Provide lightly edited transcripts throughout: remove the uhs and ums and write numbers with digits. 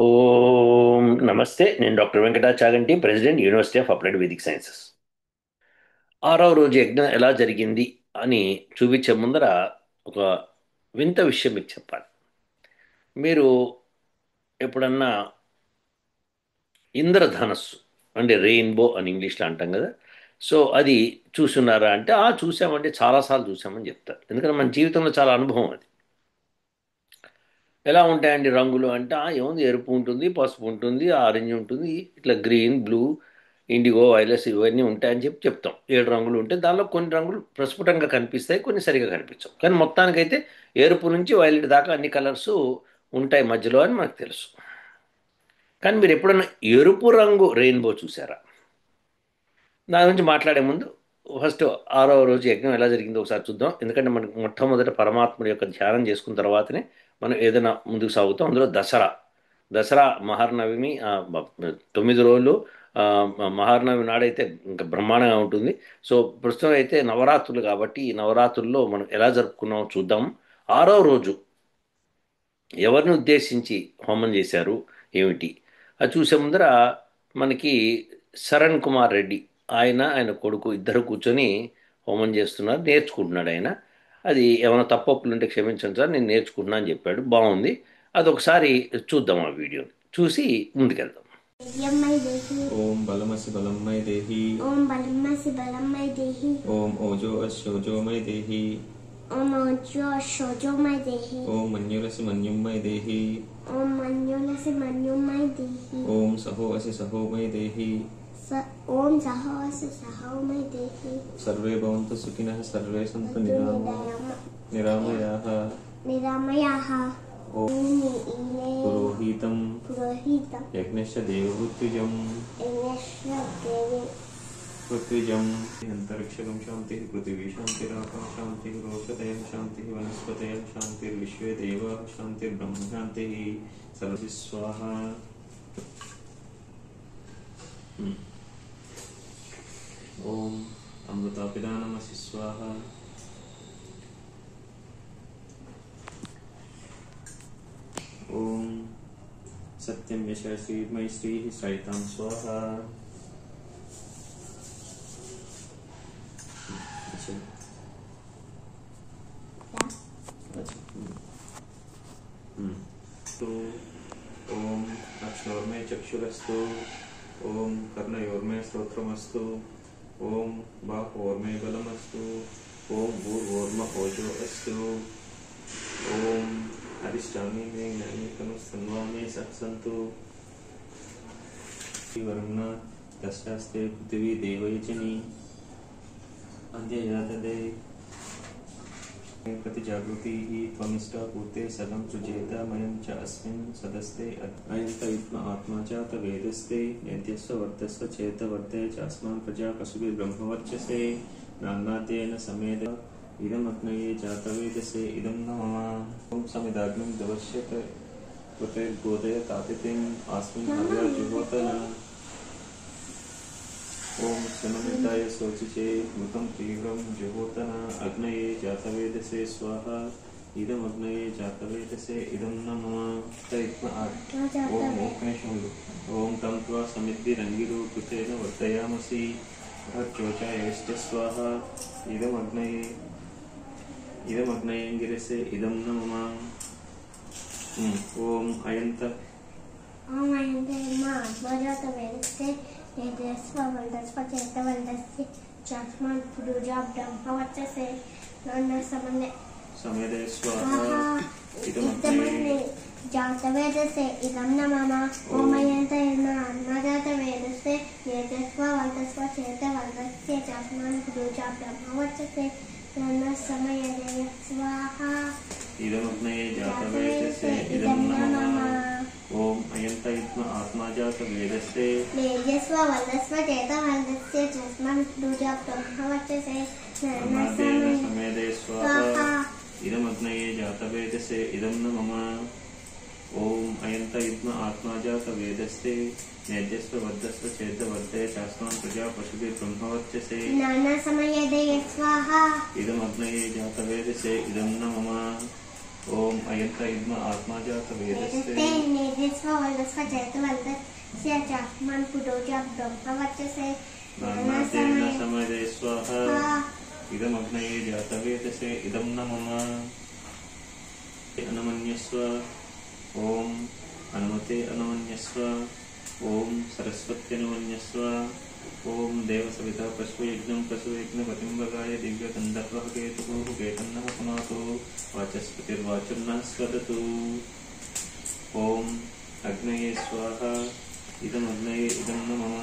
ఓం నమస్తే. నేను doctor Venkata Chaganti, president, university of applied Vedic sciences. ఆరవ రోజు యజ్ఞం ఎలా జరిగింది అని చూపించే ముందర ఒక వింత విషయం మీకు చెప్పాలి. మీరు ఎప్పుడన్నా ఇంద్రధనస్సు అంటే రెయిన్బో అని ఇంగ్లీష్లో అంటాం కదా, సో అది చూస్తున్నారా అంటే చూసామంటే చాలాసార్లు చూసామని చెప్తారు. ఎందుకంటే మన జీవితంలో చాలా అనుభవం అది. ఎలా ఉంటాయండి రంగులు అంటే ఏముంది, ఎరుపు ఉంటుంది, పసుపు ఉంటుంది, ఆరెంజ్ ఉంటుంది, ఇట్లా గ్రీన్, బ్లూ, ఇండిగో, వైలెస్ ఇవన్నీ ఉంటాయని చెప్తాం. 7 రంగులు ఉంటాయి. దానిలో కొన్ని రంగులు ప్రస్ఫుటంగా కనిపిస్తాయి, కొన్ని సరిగా కనిపించవు. కానీ మొత్తానికైతే ఎరుపు నుంచి వైలెట్ దాకా అన్ని కలర్స్ ఉంటాయి మధ్యలో అని మనకు తెలుసు. కానీ మీరు ఎప్పుడైనా ఎరుపు రంగు రెయిన్బో చూసారా? దాని గురించి మాట్లాడే ముందు ఫస్ట్ ఆరవ రోజు యజ్ఞం ఎలా జరిగిందో ఒకసారి చూద్దాం. ఎందుకంటే మనకు మొట్టమొదట పరమాత్ముడి యొక్క ధ్యానం చేసుకున్న తర్వాతనే మనం ఏదైనా ముందుకు సాగుతాం. అందులో దసరా మహానవమి 9 రోజులు. మహానవమి నాడైతే ఇంకా బ్రహ్మాండంగా ఉంటుంది. సో ప్రస్తుతం అయితే నవరాత్రులు కాబట్టి ఈ నవరాత్రుల్లో మనం ఎలా జరుపుకున్నామో చూద్దాం. ఆరో రోజు ఎవరిని ఉద్దేశించి హోమం చేశారు ఏమిటి అది చూసే ముందర మనకి శరణ్ కుమార్ రెడ్డి ఆయన కొడుకు ఇద్దరు కూర్చొని హోమం చేస్తున్నారు, నేర్చుకుంటున్నాడు ఆయన. అది ఏమైనా తప్పొప్పులు ఉంటే క్షమించండి సార్, నేను నేర్చుకుంటున్నా అని చెప్పాడు. బాగుంది. అది ఒకసారి చూద్దాం, ఆ వీడియోని చూసి ముందుకెళ్దాం. ओम बलमसि बलमय देहि। ओम बलमसि बलमय देहि। ओम ओजो अशोजोमय देहि। ओम ओजो अशोजोमय देहि। ओम मन्युलसि मन्युमय देहि। ओम मन्युलसि मन्युमय देहि। ओम सहो असि सहोमय देहि। ओम सहो असि सहोमय देहि। सर्वे भवन्तु सुखिनः, सर्वे सन्तु निरामयाः। निरामयाः। पुरोहितं यज्ञस्य देवहूत्विजम् अंतरिक्षं शान्तिः, पृथिवी शान्तिरापः शान्तिः, रोषधयः शान्तिः, वनस्पतयः शान्तिर्विश्वे देवाः शान्तिर्ब्रह्म शान्तिः। सर्वस्य स्वाहा। ओम अमृतापिदानमसि स्वाहा। ओम सत्यं यशस्वी मयि श्रीः सहितां स्वाहा। तो ओम अक्षोर्मे चक्षुरस्तु। ओम कर्णयोर्मे श्रोत्रमस्तु। ओम बाहोर्मे बलमस्तु। ओम भूर्वोर्म ओजो अस्तु। ओम अधिष्ठामी मे ज्ञानी तनुस्तन्वामे सहसन्तु। वरुण तस्यास्ते पृथिवी देवयजनी अन्त्ययातदे प्रतिजागृतिः त्वमिष्टा भूते सर्वं सृजेता मयं च अस्मिन् सदस्ते अयन्त इत्म आत्मा च तवेदस्ते यद्यस्व वर्तस्व चेत वर्ते चास्मान् प्रजा पशुभिर्ब्रह्मवर्चसे नान्नाद्येन समेद इदमग्नये जातवेदसे इदं न मम। ओम समिदाग्निं दवश्यत कृतेर्गोदय तातिथिम् अस्मिन् हव्याजुहोतन। ओम सममिताय शोचिचे मृतं तीव्रं जुहोतन। अग्नये जातवेदसे स्वाहा। इदमग्नये जातवेदसे इदं न मम। ओम मोक्षेषु ओम तं त्वा समिद्धिरङ्गिरो कृतेन वर्तयामसि। चोचायश्च स्वाहा। इदमग्नयेङ्गिरसे इदं न मम। ओम अयन्त इमा आत्मजातवेदसे यद्यस्व वन्दस्व चेतवन्दस्य चास्मान् पुरुषा ब्रह्मवर्चसे समेदे स्वाहा। इदमग्नये जातवेदसे इदं न मम। ओम अयन्त इमा आत्मजातवेदसे यद्यस्व वन्दस्व चेतवन्दस्य चास्मान् पुरुषा ब्रह्मवर्चसे समयदे स्वाहा। इदमग्नये जातवेदसे इदं न मम। ओम अयन्त इत्म आत्मा जातवेदसे यद्यस्व वन्दस्व चेतवन्दस्य चास्मान् पुरुषा ब्रह्मवर्चसे समेदे स्वाहा। इदमग्नये जातवेदसे इदं न मम। ओम अयन्त इत्म आत्मा जातवेदसे यद्यस्व वर्धस्व चेतवर्ते चास्मान् प्रजा पशुभिर्ब्रह्मवर्चसे नाना समयदे स्वाहा। इदमग्नये जातवेदसे इदं न मम। ఓం అయంత ఇద్మ ఆత్మా జాత వేదస్తే वेदस्ते नेदिस्व वन्दस्व जयतवन्तस्य चास्मान् पुरोजा ब्रह्मवर्चसे నానాతేన సమదే స్వాహ ఇదమగ్నయే జాతవేదసే ఇదం న మమ అనమన్యస్వ ఓం అనుమతే అనమన్యస్వ ఓం సరస్వత్యనుమన్యస్వ ఓం దేవసవితా పశుయజ్ఞపతింబగాయ దివ్యగంధర్వః కేతుః కేతన్నః పునాతు వాచస్పతిర్వాచుర్నః స్వదతు ఓం అగ్నయే స్వాహ ఇదమగ్నయే ఇదం న మమ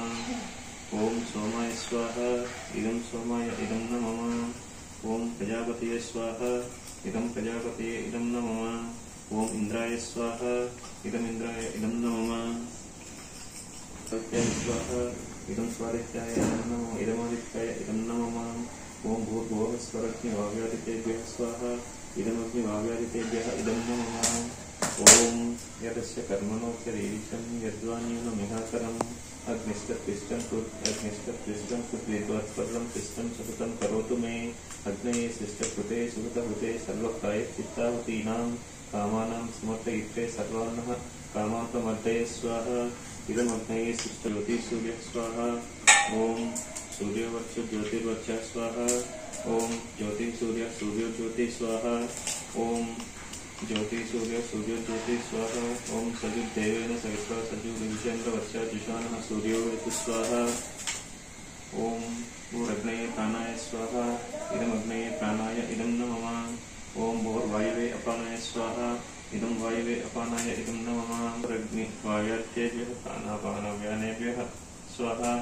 ఓం సోమాయ స్వాహ ఇదం సోమాయ ఇదం న మమ ఓం ప్రజాపతయే స్వాహ ఇదం ప్రజాపతయే ఇదం న మమ ఓం ఇంద్రాయ స్వాహ ఇదం ఇంద్రాయ ఇదం న మమ సత్యాయ స్వాహ ఇదం స్వాదిత్యాయ ఇదం న మమ ఇదమాదిత్యాయ ఇదం న మమ ఓం భూర్భువః స్వరగ్ని వావ్యాదితేభ్యః స్వాహ ఇదమగ్ని వావ్యాదితేభ్యః ఇదం న మమ ఓం యదస్య కర్మణోక్తరీరిషం యద్వాన్యూనమిహాకరం అగ్నిష్టపిష్టం కృత్వేద్వాత్పర్లం పిష్టం సుహృతం కరోతు మే అగ్నయే శిష్టకృతే సుహృతహృతే సర్వప్రాయశ్చిత్తాహుతీనాం కామానాం సమర్థయిత్రే సర్వాన్నః కామాంతమర్దయ స్వాహ ఇదమగ్నయే శిష్టజ్యోతి సూర్య స్వాహ ఓం సూర్యవర్చ జ్యోతిర్వర్చ స్వాహ ఓం జ్యోతి సూర్య సూర్యజ్యోతి స్వాహ ఓం ज्योति सूर्य सूर्य ज्योति स्वाहा ओम सजुर्देवेन सवित्रा सजुर्विषेन्द्र वर्षा जुषानः सूर्यो यतु स्वाहा ओम भूरग्नये प्राणाय स्वाहा इदमग्नये प्राणाय इदं न मम ओम भूर्वायवे अपानाय स्वाहा इदं वायवे अपानाय इदं न मम भूरग्नि वाव्यादितेभ्यः प्राणापानव्यानेभ्यः स्वाहा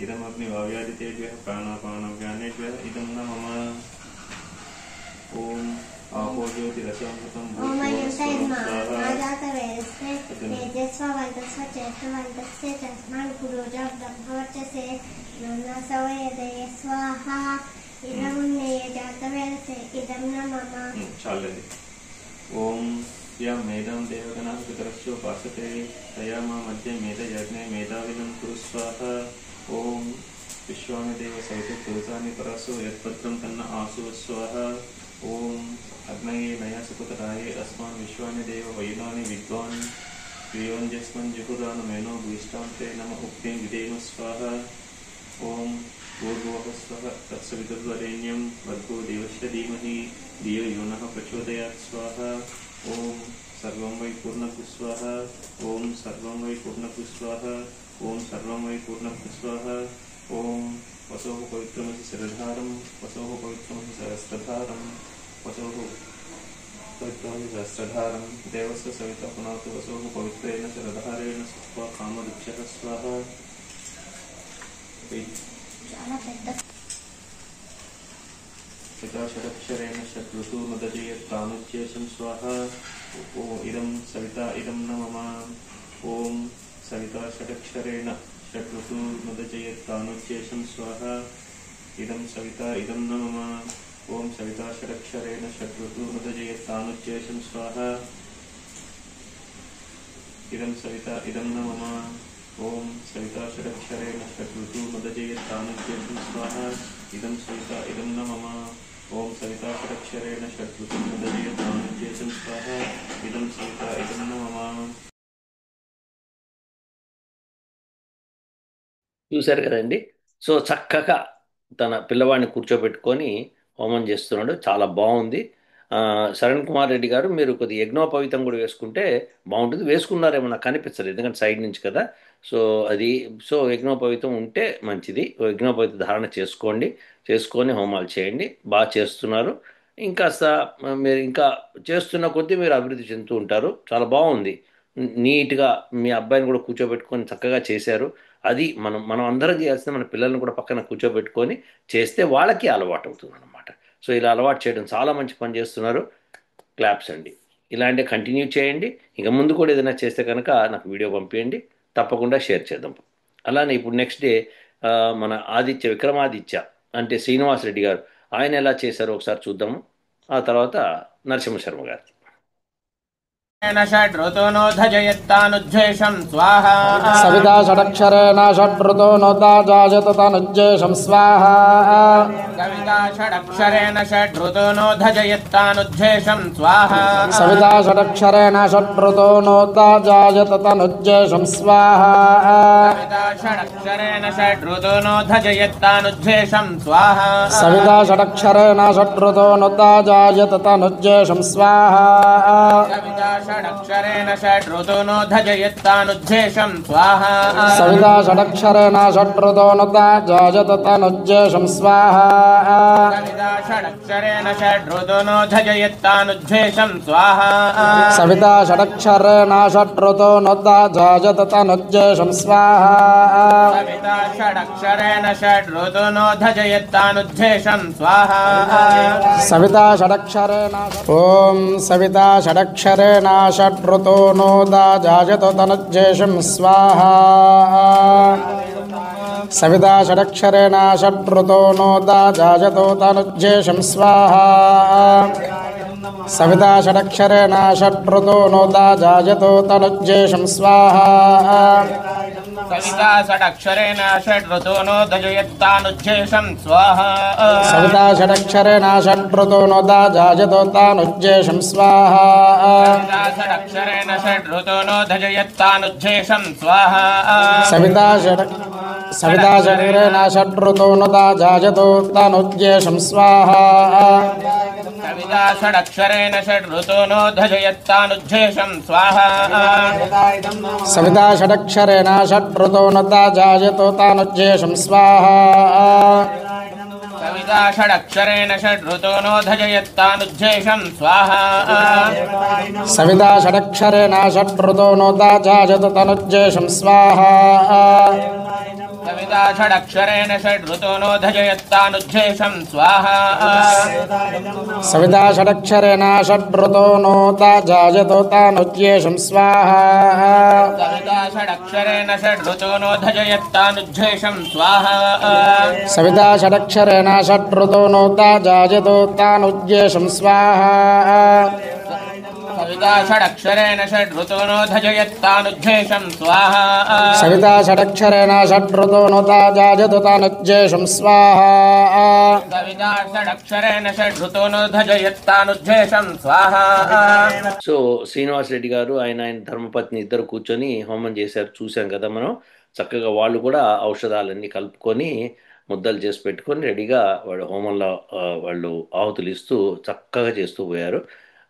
इदमग्निवाव्यादितेभ्यः प्राणापानव्यानेभ्यः इदं न मम ओम आपो ज्योतिरसामृतं ओम अयंत इद्मा आत्मा स्वाहा जातवेदस्ते नेदिस्व वन्दस्व जयतवन्तस्य चास्मान् पुरोजा ब्रह्मवर्चसे नमः स्वाहा इदमुन्नये जातवेदसे इदं न मम చాలండి ఓం యా మేధాం దేవగణాః పితరస్యోపాసతే తయా మా మధ్య మేధయజ్ఞే మేధావినం కురు స్వాహ ఓం విశ్వామిదేవ సవిత పురుషాని పరసో యత్పత్రం తన్న ఆసు స్వాహ ఓం అగ్నయే నయా సుపతరాయే అస్మాన్ విశ్వాని దేవ వైనాని విద్వాన్ ప్రియోంజస్మన్ జుహురానమేనో భూయిష్టాంతే నమ ఉక్తిం విధేమ స్వాహ ఓం భూర్భువః స్వః తత్సవితుర్వరేణ్యం భర్గో దేవస్య ధీమహి ధియో యో నః ప్రచోదయాత్ స్వాహ ఓం సర్వం వై పూర్ణభు స్వాహ ఓం సర్వం వై పూర్ణభు స్వాహ ఓం సర్వం వై పూర్ణభు స్వాహ ఓం వసోః పవిత్రమసి శిరధారం వసోః పవిత్రమసి సహస్రధారం వసోః పవిత్రమసి సహస్రధారం దేవస్య సవితా పునాతు వసోః పవిత్రేణ శిరధారేణ సుత్వా కామదుక్షః స్వాహ చాలా పెద్ద पिताषडक्षरेण षड्ऋतु मदजयत् प्राणोच्चेशं स्वाहा इदं सविता इदं न मम ॐ सविता षडक्षरेण षड्ऋतु मदजयत् प्राणोच्चेशं स्वाहा इदं सविता इदं न मम ॐ सविता षडक्षरेण षड्ऋतु मदजयत् प्राणोच्चेशं स्वाहा इदं सविता इदं न मम ओम सविता षडक्षरेण षड्ऋतु मदजयत् प्राणोच्चेशं स्वाहा इदं सविता इदं न मम ओम सविता षडक्षरेण षड्ऋतु मदजयत् प्राणोच्चेशं स्वाहा इदं सविता इदं न मम చూశారు కదండి. సో చక్కగా తన పిల్లవాడిని కూర్చోబెట్టుకొని హోమం చేస్తున్నాడు. చాలా బాగుంది. శరణ్ కుమార్ రెడ్డి గారు, మీరు కొద్దిగా యజ్ఞోపవీతం కూడా వేసుకుంటే బాగుంటుంది. వేసుకున్నారేమో నాకు కనిపించలేదు, ఎందుకంటే సైడ్ నుంచి కదా. సో అది, సో యజ్ఞోపవీతం ఉంటే మంచిది. యజ్ఞోపవీత ధారణ చేసుకోండి, చేసుకొని హోమాలు చేయండి. బాగా చేస్తున్నారు. ఇంకాస్త మీరు ఇంకా చేస్తున్న కొద్దీ మీరు అభివృద్ధి చెందుతూ ఉంటారు. చాలా బాగుంది. నీట్గా మీ అబ్బాయిని కూడా కూర్చోబెట్టుకొని చక్కగా చేశారు. అది మనం అందరం చేయాల్సింది, మన పిల్లల్ని కూడా పక్కన కూర్చోబెట్టుకొని చేస్తే వాళ్ళకి అలవాటు అవుతుంది అనమాట. సో ఇలా అలవాటు చేయడం చాలా మంచి పని చేస్తున్నారు. క్లాప్స్ అండి. ఇలాంటి కంటిన్యూ చేయండి. ఇక ముందు కూడా ఏదైనా చేస్తే కనుక నాకు వీడియో పంపించండి, తప్పకుండా షేర్ చేద్దాం. అలానే ఇప్పుడు నెక్స్ట్ డే మన విక్రమాదిత్య అంటే శ్రీనివాస్ రెడ్డి గారు, ఆయన ఎలా చేశారో ఒకసారి చూద్దాము. ఆ తర్వాత నరసింహ శర్మ గారు. षड्ऋतूनोधजयत्तानुज्जेषं स्वाहा सविता षडक्षरेण षड्ऋतूनोदाजायत तनुज्जेषं स्वाहा सविता षडक्षरेण षड्ऋतूनोधजयत्तानुज्जेषं स्वाहा सविता षडक्षरेण षड्ऋतूनोदाजायत तनुज्जेषं स्वाहा सविता षडक्षरेण षड्ऋतूनोधजयत्तानुज्जेषं स्वाहा सविता षडक्षरेण षड्ऋतूनोदाजायत तनुज्जेषं स्वाहा सविता षडक्षरेण षड्ऋतूनोधजयत्तानुज्जेषं स्वाहा सविता षडक्षरेण षड्ऋतूनोदाजायत तनुज्जेषं स्वाहा सविता षडक्षरेण षड्ऋतूनोधजयत्तानुज्जेषं स्वाहा सविता षडक्षरेण षड्ऋतूनोदाजायत तनुज्जेषं स्वाहा सविता षडक्षरेण षड्ऋतूनोधजयत्तानुज्जेषं स्वाहा सविता षडक्षरेण ॐ सविता षडक्षरेण षड्ऋतूनोदाजायत तनुज्जेषं स्वाहा सविता षडक्षरेण षड्ऋतूनोदाजायत तनुज्जेषं स्वाहा सविता षडक्षरेण षड्ऋतूनोदाजायत तनुज्जेषं स्वाहा सविता षडक्षरेण षड्ऋतूनोधजयत्तानुज्जेषं स्वाहा सविता षडक्षरेण षड्ऋतूनोदाजायत तनुज्जेषं स्वाहा सविता षडक्षरेण षड्ऋतूनोधजयत्तानुज्जेषं स्वाहा सविता षडक्षरेण षड्ऋतूनोदाजायत तनुज्जेषं स्वाहा सविता षडक्षरेण षड्ऋतूनोधजयत्तानुज्जेषं स्वाहा सविता षडक्षरेण षड्ऋतूनोदाजायत तनुज्जेषं स्वाहा सविता षडक्षरेण षड्ऋतूनोधजयत्तानुज्जेषं स्वाहा सविता षडक्षरेण षड्ऋतूनोदाजायत तनुज्जेषं स्वाहा सविता षडक्षरेण षड्ऋतूनोधजयत्तानुज्जेषं स्वाहा सविता षडक्षरेण षड्ऋतूनोदाजायत तनुज्जेषं स्वाहा सविता षडक्षरेण षड्ऋतूनोधजयत्तानुज्जेषं स्वाहा सविता षडक्षरेण षड्ऋतूनोदाजायत तनुज्जेषं स्वाहा सविता षडक्षरेण षड्ऋतूनोधजयत्तानुज्जेषं स्वाहा सविता षडक्षरेण षड्ऋतूनोदाजायत तनुज्जेषं स्वाहा सविता षडक्षरेण षड्ऋतूनोधजयत्तानुज्जेषं स्वाहा సో శ్రీనివాస్ రెడ్డి గారు ఆయన ధర్మపత్ని ఇద్దరు కూర్చొని హోమం చేశారు, చూసాం కదా మనం. చక్కగా వాళ్ళు కూడా ఔషధాలన్నీ కలుపుకొని ముద్దలు చేసి పెట్టుకొని రెడీగా వాళ్ళు హోమంలో వాళ్ళు ఆహుతులు ఇస్తూ చక్కగా చేస్తూ పోయారు.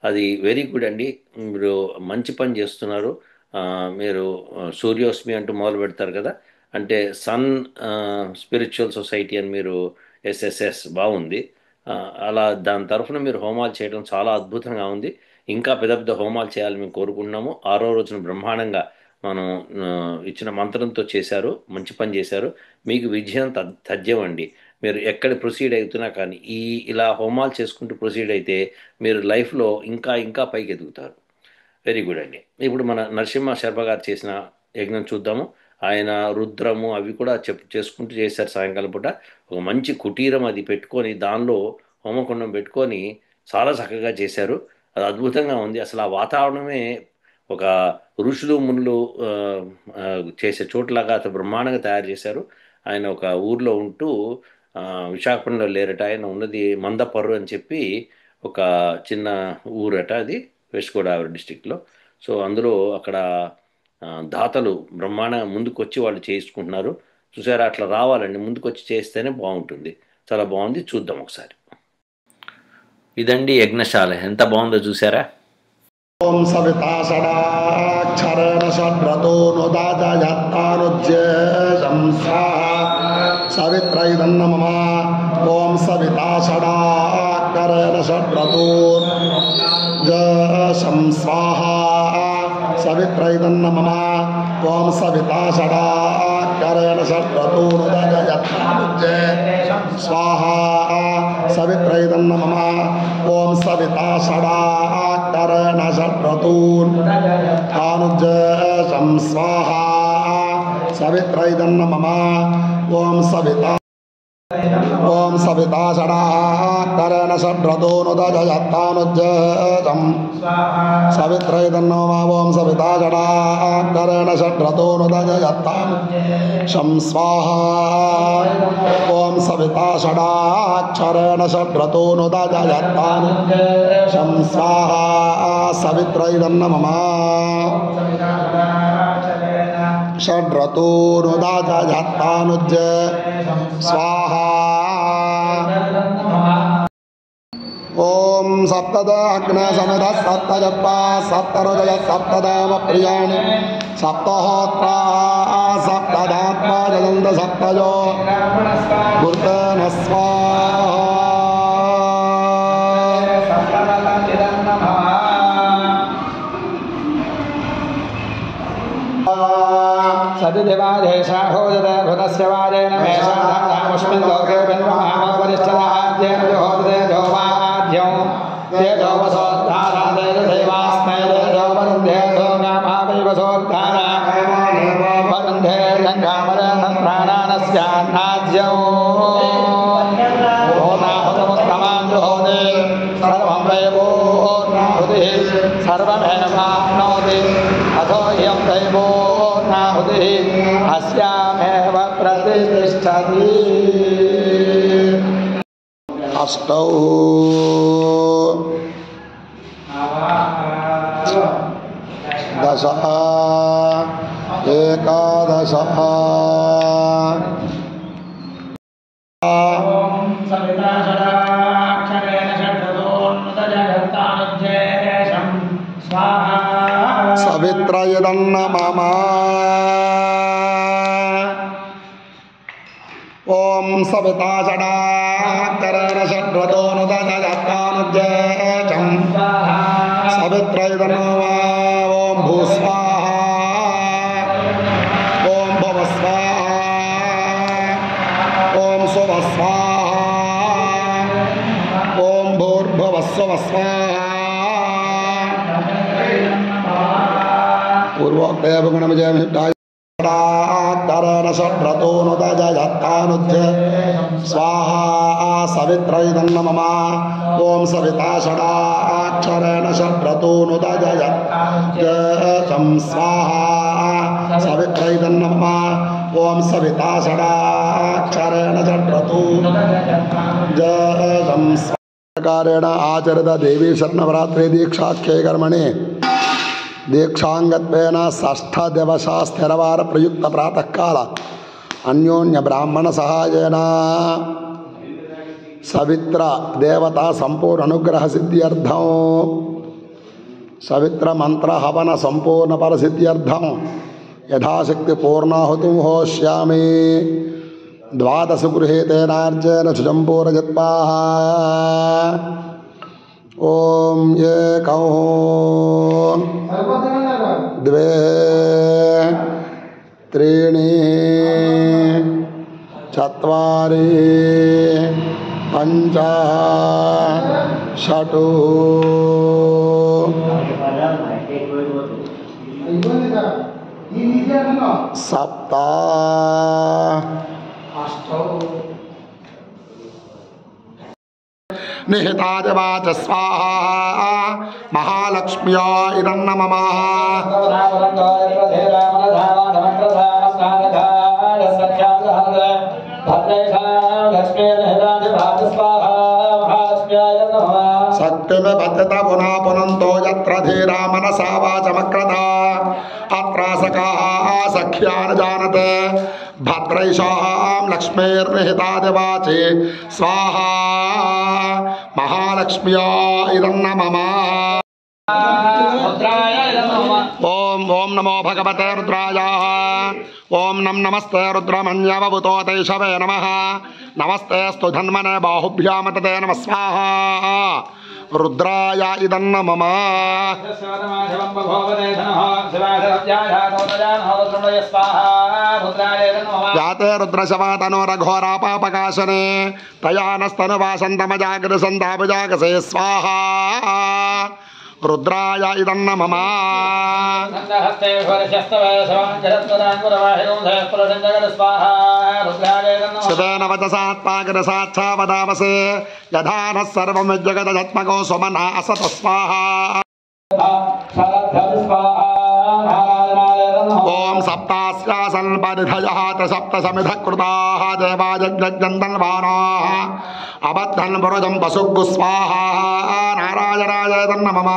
అది వెరీ గుడ్ అండి. మీరు మంచి పని చేస్తున్నారు. మీరు సూర్యోస్మి అంటూ మొదలు పెడతారు కదా, అంటే సన్ స్పిరిచువల్ సొసైటీ అని మీరు ఎస్ఎస్ఎస్ బాగుంది. అలా దాని తరఫున మీరు హోమాలు చేయడం చాలా అద్భుతంగా ఉంది. ఇంకా పెద్ద పెద్ద హోమాలు చేయాలని మేము కోరుకుంటున్నాము. 6వ రోజున బ్రహ్మాండంగా మనం ఇచ్చిన మంత్రంతో చేశారు, మంచి పని చేశారు. మీకు విజయం తథ్యం అండి. మీరు ఎక్కడ ప్రొసీడ్ అవుతున్నా కానీ ఇలా హోమాలు చేసుకుంటూ ప్రొసీడ్ అయితే మీరు లైఫ్లో ఇంకా ఇంకా పైకి ఎదుగుతారు. వెరీ గుడ్ అండి. ఇప్పుడు మన నరసింహ శర్మ గారు చేసిన యజ్ఞం చూద్దాము. ఆయన రుద్రము అవి కూడా చేసుకుంటూ చేశారు. సాయంకాలం పూట ఒక మంచి కుటీరం అది పెట్టుకొని దానిలో హోమకుండం పెట్టుకొని చాలా చక్కగా చేశారు. అది అద్భుతంగా ఉంది. అసలు ఆ వాతావరణమే ఒక ఋషులు మునులు చేసే చోటులాగా అతను బ్రహ్మాండంగా తయారు చేశారు. ఆయన ఒక ఊర్లో ఉంటూ విశాఖపట్నంలో లేరట. ఆయన ఉన్నది మందపర్రు అని చెప్పి ఒక చిన్న ఊరట, అది వెస్ట్ గోదావరి డిస్టిక్లో. సో అందులో అక్కడ దాతలు బ్రహ్మాండంగా ముందుకు వచ్చి వాళ్ళు చేసుకుంటున్నారు. చూసారా, అట్లా రావాలండి, ముందుకు వచ్చి చేస్తేనే బాగుంటుంది. చాలా బాగుంది, చూద్దాం ఒకసారి. ఇదండి యజ్ఞశాల, ఎంత బాగుందో చూసారా. ఓం సవితా షడాక్షరేణ షడ్రతోనుదాజయత్తానుజ్యేషం స్వాహా సవిత్రైదన్నమమ. ఓం సవితా షడాక్షరేణ షడ్రతోనుజేషం స్వాహా సవిత్రైదన్నమమ. ఓం సవితా షడాక్షరేణ షడ్రతోనుదాజయత్తానుజ్యేషం స్వాహా సవిత్రైదన్నమమ. ఓం సవితా షడాక్షరేణ షడ్రతోనుజేషం స్వాహా సవిత్రైదన్నమమ. ఓం సవితా ఓం సవితా షడాకరేణ షడ్రతోనుదజయత్తానుజ్జేతం సవిత్రై తన్నో మా ఓం సవితా షడాకరేణ షడ్రతోనుదజయత్తానుజ్జేతం స్వాహా ఓం సవితా షడాక్షరేణ షడ్రతోనుదజయత్తానుజ్జేతం స్వాహా సవిత్రై తన్నో మమ షడ్రతోనుదజయత్తానుజ్జే స్వాహా ఓం సప్తద అగ్న సమిధ సప్తజప్ప సప్తరుదయ సప్తదామ ప్రియాణి సప్తహోత్రా సప్తదాత్మా జనంద సప్తజో గుర్తేన స్వాహా సతిదివాదేశాహోదత ఘృతస్య వాదేన మేషాధాముష్మిన్ లోకే బిన్వమామోపరిష్టరాజ్యేన జోహోదతే జోవాద్యం తేజో వసోద్ధారా తేజదైవాస్మై తేజో వరుంధే సోగామావైవసోద్ధారా వరుంధే సంగామరేణస్యాన్నాజ్యం ఓనాహుతముత్తమాం జుహోదే సర్వం దైవోర్నాహుతి సర్వమేవాప్నోతి అథో యం దైవోర్నాహుతి అస్యామేవ ప్రతిష్టతి అష్టౌ దశ ఏకాదశ సవిత్రయదన్న మమ ఓం సవితా షడాకరేణ షడ్రతోనుదజయత్తానుజ్జేతం సవిత్రయదన్న ఓం భూస్వాహా ఓం భవస్వాహా ఓం సువస్వాహా ఓం భూర్భువస్సువస్వాహా పూర్వోక్తయగుణమిజయమిష్టాయ షడాకరేణ షడ్రతోనుదజయత్తానుజ్జే స్వాహా సవిత్రై తన్న మమ ఓం సవితా షడాక్షరేణ షడ్రతోనుదజయత్తం స్వాహా సవిత్రై తన్న మమ ఓం సవితా షడాక్షరేణ షడ్రతోనుదజయత్తం ప్రకారేణ ఆచరిత దేవీ శరణవరాత్రి దీక్షాఖ్యే కర్మణి దీక్షాంగత్వేన షష్ఠదివస స్థిరవార ప్రయుక్త ప్రాతకాల అన్యోన్య బ్రాహ్మణ సహాయేన సవిత్ర దేవత సంపూర్ణ అనుగ్రహ సిద్ధ్యర్థం సవిత్ర మంత్ర హవన సంపూర్ణ పరసిద్ధ్యర్థం యథాశక్తి పూర్ణాహుతిం హోష్యామి ద్వాదశ గృహేతేనార్జేన శుచంపూరజత్పాః ఓం ఏకం ద్వే త్రీణి చత్వారి పంచ షటు సప్త నిహితాదివాచ స్వాహా మహాలక్ష్మ్యా ఇదన్న మమ సత్యమే భద్రత పునా పునంతో యత్ర ధీరా మనసా వాచమక్రత అత్రాసకాః సఖ్యాన్ జానతే భద్రైషాం లక్ష్మీర్నిహితాదివాచి స్వాహా మహాలక్ష్మ్యా ఇదన్న మమ ఓం ఓం నమో భగవతే రుద్రాయ ఓం నం నమస్తే రుద్రమన్యవభుతో తైషవే నమః నమస్తే స్తు ధన్మనే బాహుభ్యామతతే నమః స్వాహా రుద్రాయ ఇదన్న మమ యాతే రుద్రశవాతనో రఘోరాపాపకాశనే తయానస్తనువాసంతమజాగృసంతాపజాగసే స్వాహా రుద్రాయ ఇదన్న మమ शिवेन वचसात्पाकरसाच्छा वदावसे यथा नः सर्वं जगदजत्मको स्वमना असत स्वाहा ओम सप्तास्यासन परिधयः त्रिसप्त समिधः कृताः देवाजज्जन्तन्वानाः अबद्धन् पुरुषं पशुगु स्वाहा नारायणाय नमः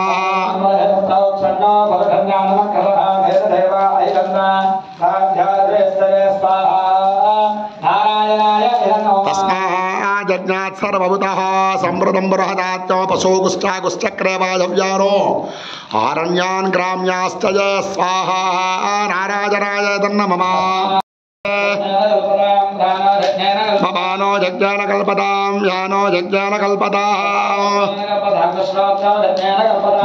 तस्माज्ञात् सर्वभूतः समृद्धं बृहदात्यो पशुगुश्चागुश्चक्रे वायव्यानो आरण्यान् ग्राम्याश्च स्वाहा नारायणाय नमः ममानो यज्ञानकल्पतां यानो यज्ञानकल्पतां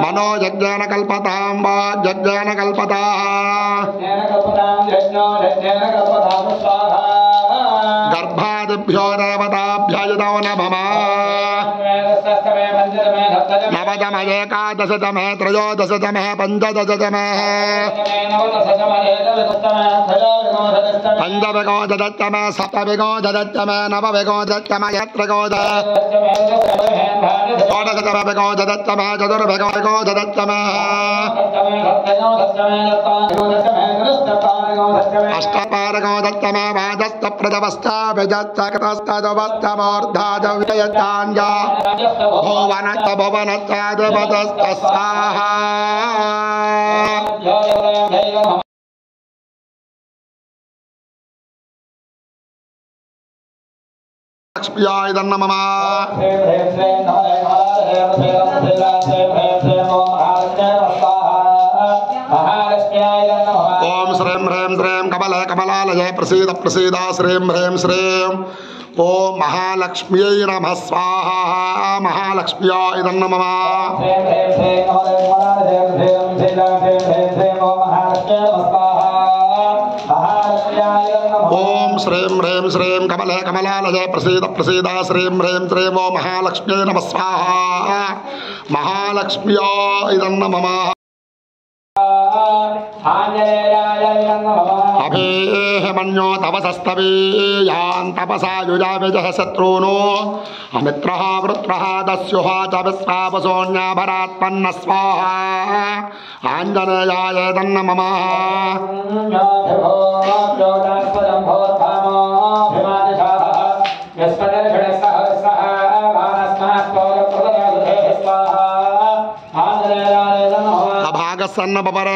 मनो यज्ञानकल्पतां वा यज्ञानकल्पतां गर्भादिभ्यो देवताभ्यजतो नमः नवदम एकादशतमे त्रयोदशतमे पंचदशतमे पंचविंशतितमे सप्तविंशतितमे नवविंशतितमे षोडशतमे विंशतितमे चतुर्विंशतितमे अष्टपारगोदत्तमे वाजस्तप्रजवस्ताभिजस्तकृतस्तदवस्तमोर्धाजव्ययताञ्जा भुवनश्च भुवनश्चादिपतश्च स्वाहा लक्ष्म्याय नमः ओम श्रीं ह्रीं श्रीं कमले कमलालये प्रसीद प्रसीद श्रीं ह्रीं श्रीं ओम महालक्ष्म्यै नमः स्वाहा महालक्ष्म्याय नमः ओम श्रीं ह्रीं श्रीं कमले कमलालये प्रसीद प्रसीद श्रीं ह्रीं श्रीं ओम महालक्ष्म्यै नमः स्वाहा महालक्ष्म्याय नमः अभेमन्यो तपसस्तवीयान् तपसा युजाविजः शत्रूनो अमित्रः वृत्रः दस्युः च विश्वापसोऽन्याभरात्पन्न स्वाहा आञ्जनेयाय नमः सन्न बपरे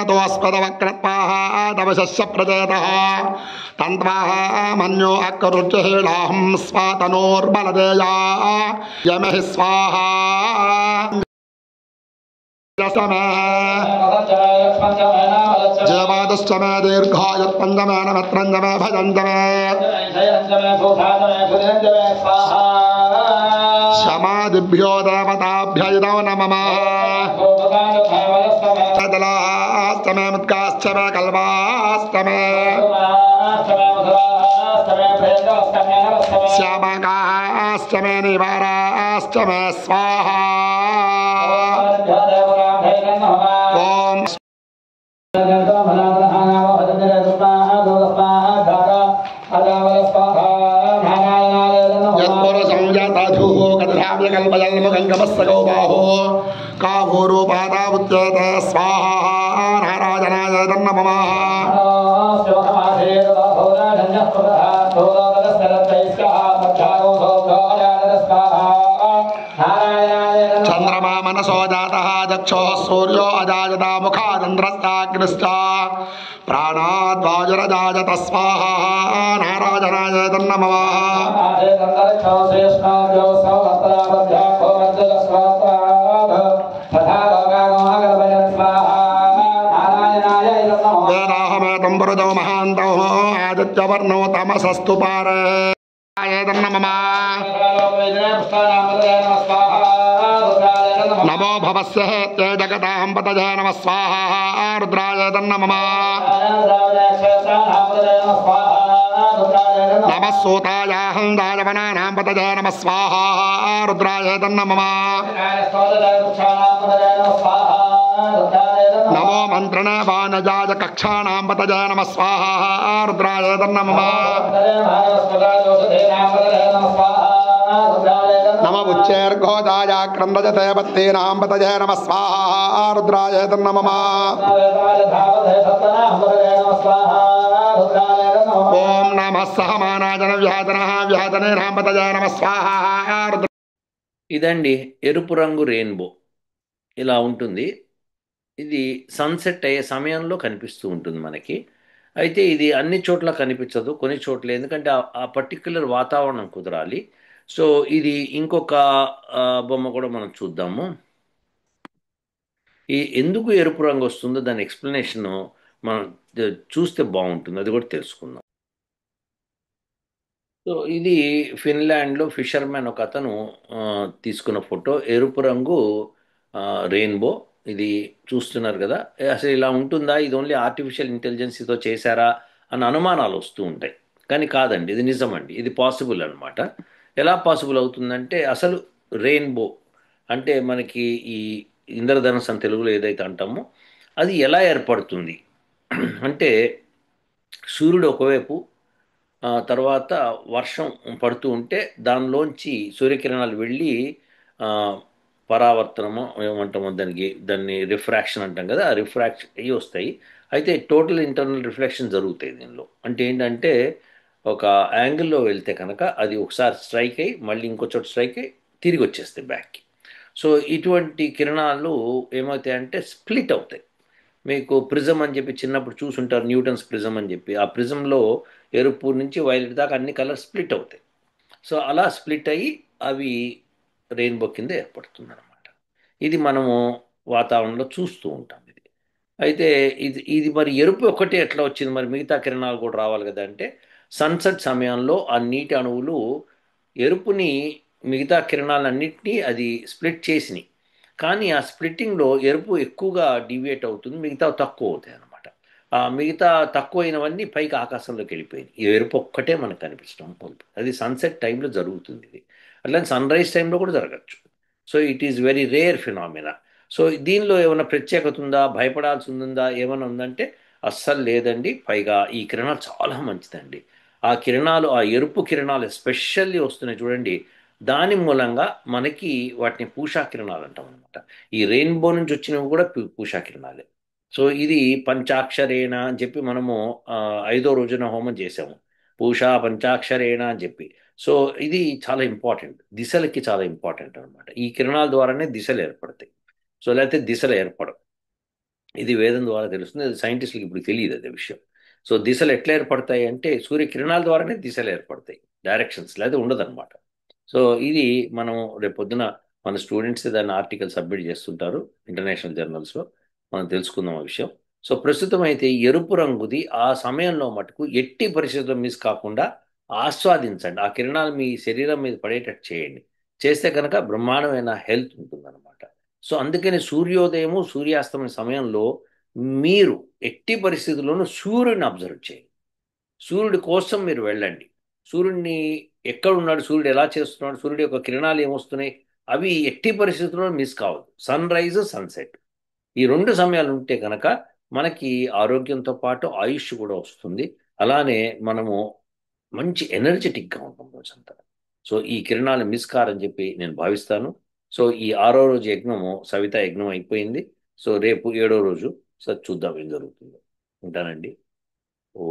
तो अस्पदवक्रत्वाः तवशस्य प्रदेतः तन्त्वाः मन्यो अकरुच्चहेलाहं स्वातनोर्बलदेया यमः स्वाहा जयवादश्चमे दीर्घायुत्पञ्चमे नमत्रञ्जमे भजञ्जमे क्षमादिभ्यो देवताभ्यो नमः दलास्तमे मुद्गास्तमे कल्वास्तमे श्यामकास्तमे निवारास्तमे स्वाहा ओम कल्पजन्मगंगमस्सगोबाहो काभूरूपादावुच्यते स्वाहा नारायणाय नमः चंद्रमा मनसो जातः चक्षुः सूर्यो अजायता मुखादन्द्रस्ताग्निश्च प्राणाद्वायुरजायत स्वाहा नारायणाय नमः वेदाहमेतं पुरुषो महान्तौ आदित्यवर्णो तमसस्तु पारे नमः नमो भवस्य ते जगतां पतये नमः स्वाहा रुद्राय नमः नमः सूतायाहं दानवनानां पतये नमः स्वाहा रुद्राय नमः నమో మంత్రణ వానజాయ కక్షాణాం పతజయ నమ స్వాహా రుద్రాయ నమ నమ ఉచ్చేర్ఘోదాయ క్రందజతే పత్తీనాం పతజయ నమ స్వాహా రుద్రాయ నమ ఓం నమ సహమానాజన వ్యాధనేనాం పతజయ నమ స్వాహా రుద్ర. ఇదండి ఎరుపు రంగు రెయిన్బో ఇలా ఉంటుంది. ఇది సన్సెట్ అయ్యే సమయంలో కనిపిస్తూ ఉంటుంది మనకి. అయితే ఇది అన్ని చోట్ల కనిపించదు, కొన్ని చోట్ల, ఎందుకంటే ఆ పర్టిక్యులర్ వాతావరణం కుదరాలి. సో ఇది ఇంకొక బొమ్మ కూడా మనం చూద్దాము. ఈ ఎందుకు ఎరుపు రంగు వస్తుందో దాని ఎక్స్ప్లెనేషన్ మనం చూస్తే బాగుంటుంది, అది కూడా తెలుసుకుందాం. సో ఇది ఫిన్లాండ్లో ఫిషర్మ్యాన్ ఒక అతను తీసుకున్న ఫోటో. ఎరుపు రంగు రెయిన్బో ఇది చూస్తున్నారు కదా. అసలు ఇలా ఉంటుందా, ఇది ఓన్లీ ఆర్టిఫిషియల్ ఇంటెలిజెన్స్తో చేశారా అన్న అనుమానాలు వస్తూ ఉంటాయి. కానీ కాదండి, ఇది నిజమండి, ఇది పాసిబుల్ అనమాట. ఎలా పాసిబుల్ అవుతుందంటే, అసలు రెయిన్బో అంటే మనకి ఈ ఇంద్రధనుస్ అని తెలుగులో ఏదైతే అంటామో అది ఎలా ఏర్పడుతుంది అంటే, సూర్యుడు ఒకవైపు తర్వాత వర్షం పడుతూ ఉంటే దానిలోంచి సూర్యకిరణాలు వెళ్ళి ఆ, పరావర్తనము ఏమంటామో దాన్ని రిఫ్రాక్షన్ అంటాం కదా, ఆ రిఫ్రాక్షన్ అయ్యి వస్తాయి. అయితే టోటల్ ఇంటర్నల్ రిఫ్లెక్షన్ జరుగుతాయి దీనిలో. అంటే ఏంటంటే, ఒక యాంగిల్లో వెళ్తే కనుక అది ఒకసారి స్ట్రైక్ అయ్యి మళ్ళీ ఇంకో చోట స్ట్రైక్ అయ్యి తిరిగి వచ్చేస్తాయి బ్యాక్కి. సో ఇటువంటి కిరణాలు ఏమవుతాయంటే స్ప్లిట్ అవుతాయి. మీకు ప్రిజం అని చెప్పి చిన్నప్పుడు చూసుంటారు, న్యూటన్స్ ప్రిజం అని చెప్పి. ఆ ప్రిజంలో ఎరుపు నుంచి వైలెట్ దాకా అన్ని కలర్స్ స్ప్లిట్ అవుతాయి. సో అలా స్ప్లిట్ అయ్యి అవి రెయిన్బో కింద ఏర్పడుతుంది అనమాట. ఇది మనము వాతావరణంలో చూస్తూ ఉంటాం ఇది. అయితే ఇది ఇది మరి ఎరుపు ఒక్కటే ఎట్లా వచ్చింది, మరి మిగతా కిరణాలు కూడా రావాలి కదా అంటే, సన్సెట్ సమయంలో ఆ నీటి అణువులు ఎరుపుని మిగతా కిరణాలన్నింటినీ అది స్ప్లిట్ చేసినాయి. కానీ ఆ స్ప్లిట్టింగ్లో ఎరుపు ఎక్కువగా డివియేట్ అవుతుంది, మిగతా తక్కువ అవుతాయి అనమాట. ఆ మిగతా తక్కువ అయినవన్నీ పైకి ఆకాశంలోకి వెళ్ళిపోయినాయి. ఈ ఎరుపు ఒక్కటే మనకు కనిపించడం మొదలు. అది సన్సెట్ టైంలో జరుగుతుంది ఇది. అట్లా సన్ రైజ్ టైంలో కూడా జరగచ్చు. So it is very rare phenomena. So దీనిలో ఏమైనా ప్రత్యేకత ఉందా, భయపడాల్సి ఉందా, ఏమైనా ఉందంటే అస్సలు లేదండి. పైగా ఈ కిరణాలు చాలా మంచిదండి. ఆ కిరణాలు, ఆ ఎరుపు కిరణాలు ఎస్పెషల్లీ వస్తున్నాయి చూడండి, దాని మూలంగా మనకి వాటిని పూషా కిరణాలు అంటాం అనమాట. ఈ రెయిన్బో నుంచి వచ్చినవి కూడా పూషా కిరణాలే. సో ఇది పంచాక్షరేణ అని చెప్పి మనము 5వ రోజున హోమం చేసాము, పూషా పంచాక్షరేణ అని చెప్పి. సో ఇది చాలా ఇంపార్టెంట్, దిశలకి చాలా ఇంపార్టెంట్ అనమాట. ఈ కిరణాల ద్వారానే దిశలు ఏర్పడతాయి. సో లేకపోతే దిశలు ఏర్పడవు. ఇది వేదం ద్వారా తెలుస్తుంది, అది సైంటిస్టులకు ఇప్పుడు తెలియదు అదే విషయం. సో దిశలు ఎట్లా ఏర్పడతాయి అంటే, సూర్యకిరణాల ద్వారానే దిశలు ఏర్పడతాయి, డైరెక్షన్స్ లేదా ఉండదన్నమాట. సో ఇది మనం రేపొద్దున మన స్టూడెంట్స్ దాన్ని ఆర్టికల్ సబ్మిట్ చేస్తుంటారు ఇంటర్నేషనల్ జర్నల్స్లో, మనం తెలుసుకుందాం ఆ విషయం. సో ప్రస్తుతం అయితే ఎరుపు రంగుది ఆ సమయంలో మటుకు ఎట్టి పరిస్థితుల్లో మిస్ కాకుండా ఆస్వాదించండి. ఆ కిరణాలు మీ శరీరం మీద పడేటట్టు చేయండి. చేస్తే కనుక బ్రహ్మాండమైన హెల్త్ ఉంటుందన్నమాట. సో అందుకని సూర్యోదయము సూర్యాస్తమయ సమయంలో మీరు ఎట్టి పరిస్థితుల్లోనూ సూర్యుడిని అబ్జర్వ్ చేయండి. సూర్యుడి కోసం మీరు వెళ్ళండి. సూర్యుడిని ఎక్కడ ఉన్నాడు, సూర్యుడు ఎలా చేస్తున్నాడు, సూర్యుడి యొక్క కిరణాలు ఏమొస్తున్నాయి, అవి ఎట్టి పరిస్థితుల్లో మిస్ కావద్దు. సన్ రైజ్, సన్సెట్, ఈ 2 సమయాలు ఉంటే కనుక మనకి ఆరోగ్యంతో పాటు ఆయుష్ కూడా వస్తుంది. అలానే మనము మంచి ఎనర్జెటిక్గా ఉంటాం రోజంతా. సో ఈ కిరణాలు మిస్ కారని చెప్పి నేను భావిస్తాను. సో ఈ 6వ రోజు యజ్ఞము సవితా యజ్ఞం అయిపోయింది. సో రేపు 7వ రోజు. సో చూద్దాం ఏం జరుగుతుందో. ఉంటానండి. ఓ